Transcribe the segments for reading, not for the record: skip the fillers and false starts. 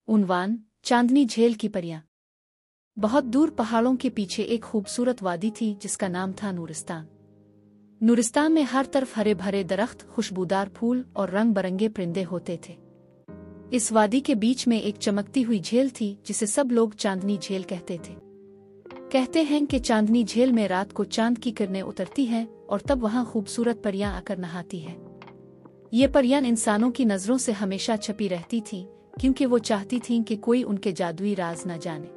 उन्वान चांदनी झील की परियां। बहुत दूर पहाड़ों के पीछे एक खूबसूरत वादी थी जिसका नाम था नूरिस्तान। नूरिस्तान में हर तरफ हरे भरे दरख्त, खुशबूदार फूल और रंग बरंगे परिंदे होते थे। इस वादी के बीच में एक चमकती हुई झील थी जिसे सब लोग चांदनी झील कहते थे। कहते हैं कि चांदनी झील में रात को चांद की किरणें उतरती हैं और तब वहां खूबसूरत परियां आकर नहाती हैं। ये परियां इंसानों की नजरों से हमेशा छपी रहती थीं क्योंकि वो चाहती थीं कि कोई उनके जादुई राज न जाने।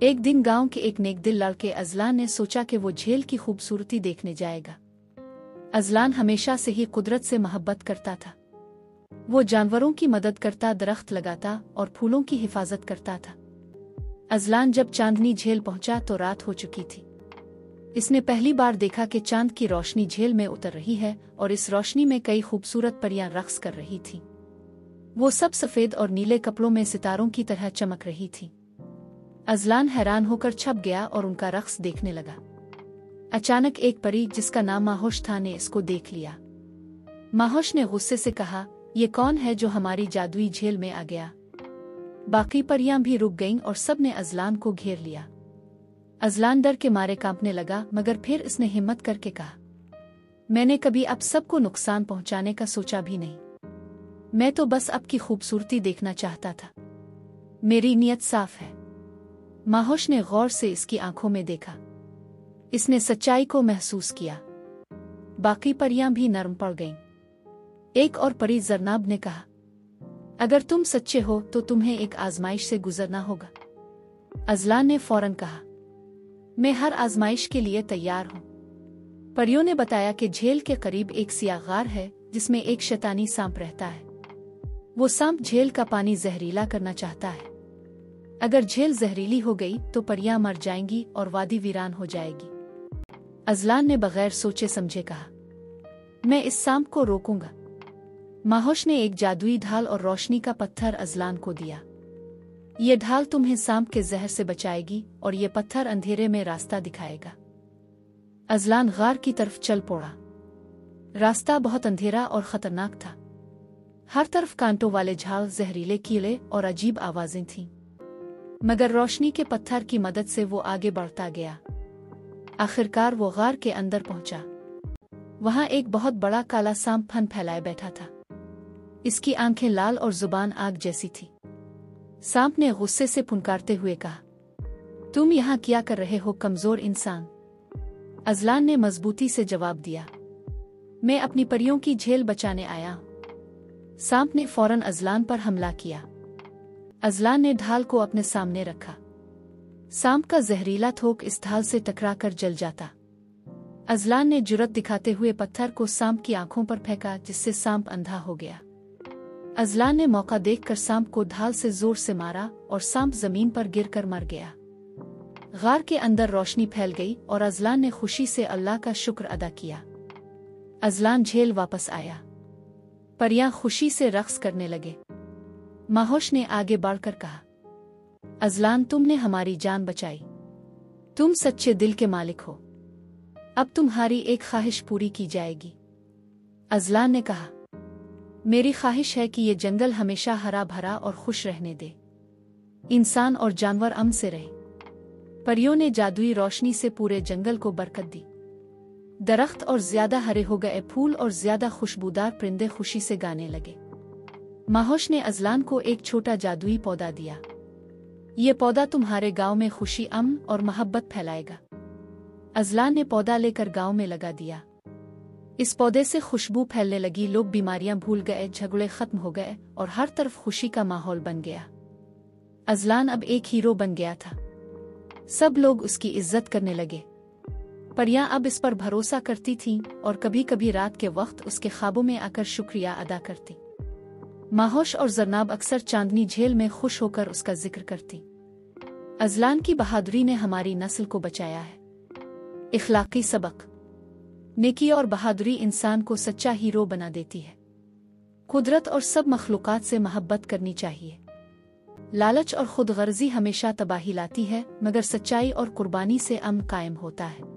एक दिन गांव के एक नेकदिल लड़के अजलान ने सोचा कि वो झील की खूबसूरती देखने जाएगा। अजलान हमेशा से ही कुदरत से मोहब्बत करता था। वो जानवरों की मदद करता, दरख्त लगाता और फूलों की हिफाजत करता था। अजलान जब चांदनी झील पहुंचा तो रात हो चुकी थी। इसने पहली बार देखा कि चांद की रोशनी झील में उतर रही है और इस रोशनी में कई खूबसूरत परियां रक्स कर रही थीं। वो सब सफेद और नीले कपड़ों में सितारों की तरह चमक रही थीं। अजलान हैरान होकर छप गया और उनका रक्स देखने लगा। अचानक एक परी जिसका नाम माहोश था ने इसको देख लिया। माहोश ने गुस्से से कहा, ये कौन है जो हमारी जादुई झील में आ गया? बाकी परियां भी रुक गईं और सब ने अजलान को घेर लिया। अजलान डर के मारे कांपने लगा, मगर फिर इसने हिम्मत करके कहा, मैंने कभी अब सबको नुकसान पहुंचाने का सोचा भी नहीं। मैं तो बस आपकी खूबसूरती देखना चाहता था। मेरी नीयत साफ है। माहोश ने गौर से इसकी आंखों में देखा। इसने सच्चाई को महसूस किया। बाकी परियां भी नरम पड़ गईं। एक और परी जरनाब ने कहा, अगर तुम सच्चे हो तो तुम्हें एक आजमाइश से गुजरना होगा। अजलान ने फौरन कहा, मैं हर आजमाइश के लिए तैयार हूं। परियों ने बताया कि झील के करीब एक सियाह गार है जिसमें एक शैतानी सांप रहता है। वो सांप झील का पानी जहरीला करना चाहता है। अगर झील जहरीली हो गई तो परियां मर जाएंगी और वादी वीरान हो जाएगी। अजलान ने बगैर सोचे समझे कहा, मैं इस सांप को रोकूंगा। माहोश ने एक जादुई ढाल और रोशनी का पत्थर अजलान को दिया। ये ढाल तुम्हें सांप के जहर से बचाएगी और ये पत्थर अंधेरे में रास्ता दिखाएगा। अजलान गार की तरफ चल पड़ा। रास्ता बहुत अंधेरा और खतरनाक था। हर तरफ कांटों वाले झाड़, जहरीले कीड़े और अजीब आवाजें थीं। मगर रोशनी के पत्थर की मदद से वो आगे बढ़ता गया। आखिरकार वो गार के अंदर पहुंचा। वहां एक बहुत बड़ा काला सांप फन फैलाए बैठा था। इसकी आंखें लाल और जुबान आग जैसी थी। सांप ने गुस्से से फुनकारते हुए कहा, तुम यहाँ क्या कर रहे हो कमजोर इंसान? अजलान ने मजबूती से जवाब दिया, मैं अपनी परियों की झील बचाने आया हूं। सांप ने फौरन अजलान पर हमला किया। अजलान ने ढाल को अपने सामने रखा। सांप का जहरीला थोक इस ढाल से टकराकर जल जाता। अजलान ने जुर्रत दिखाते हुए पत्थर को सांप की आंखों पर फेंका, जिससे सांप अंधा हो गया। अजलान ने मौका देखकर सांप को ढाल से जोर से मारा और सांप जमीन पर गिरकर मर गया। गार के अंदर रोशनी फैल गई और अजलान ने खुशी से अल्लाह का शुक्र अदा किया। अजलान झील वापस आया। परियां खुशी से रक्स करने लगे। माहोश ने आगे बढ़कर कहा, अजलान, तुमने हमारी जान बचाई। तुम सच्चे दिल के मालिक हो। अब तुम्हारी एक ख्वाहिश पूरी की जाएगी। अजलान ने कहा, मेरी ख्वाहिश है कि ये जंगल हमेशा हरा भरा और खुश रहने दे। इंसान और जानवर अमन से रहे। परियों ने जादुई रोशनी से पूरे जंगल को बरकत दी। दरख्त और ज्यादा हरे हो गए, फूल और ज्यादा खुशबूदार परिंदे खुशी से गाने लगे। माहोश ने अजलान को एक छोटा जादुई पौधा दिया। ये पौधा तुम्हारे गांव में खुशी, अमन और मोहब्बत फैलाएगा। अजलान ने पौधा लेकर गांव में लगा दिया। इस पौधे से खुशबू फैलने लगी। लोग बीमारियां भूल गए, झगड़े खत्म हो गए और हर तरफ खुशी का माहौल बन गया। अजलान अब एक हीरो बन गया था। सब लोग उसकी इज्जत करने लगे। परियां अब इस पर भरोसा करती थीं और कभी कभी रात के वक्त उसके ख्वाबों में आकर शुक्रिया अदा करती। माहोश और जरनाब अक्सर चांदनी झील में खुश होकर उसका जिक्र करती। अजलान की बहादुरी ने हमारी नस्ल को बचाया है। इखलाकी सबक, नेकी और बहादुरी इंसान को सच्चा हीरो बना देती है। कुदरत और सब मखलूकात से मोहब्बत करनी चाहिए। लालच और खुदगर्जी हमेशा तबाही लाती है, मगर सच्चाई और कुर्बानी से अमन कायम होता है।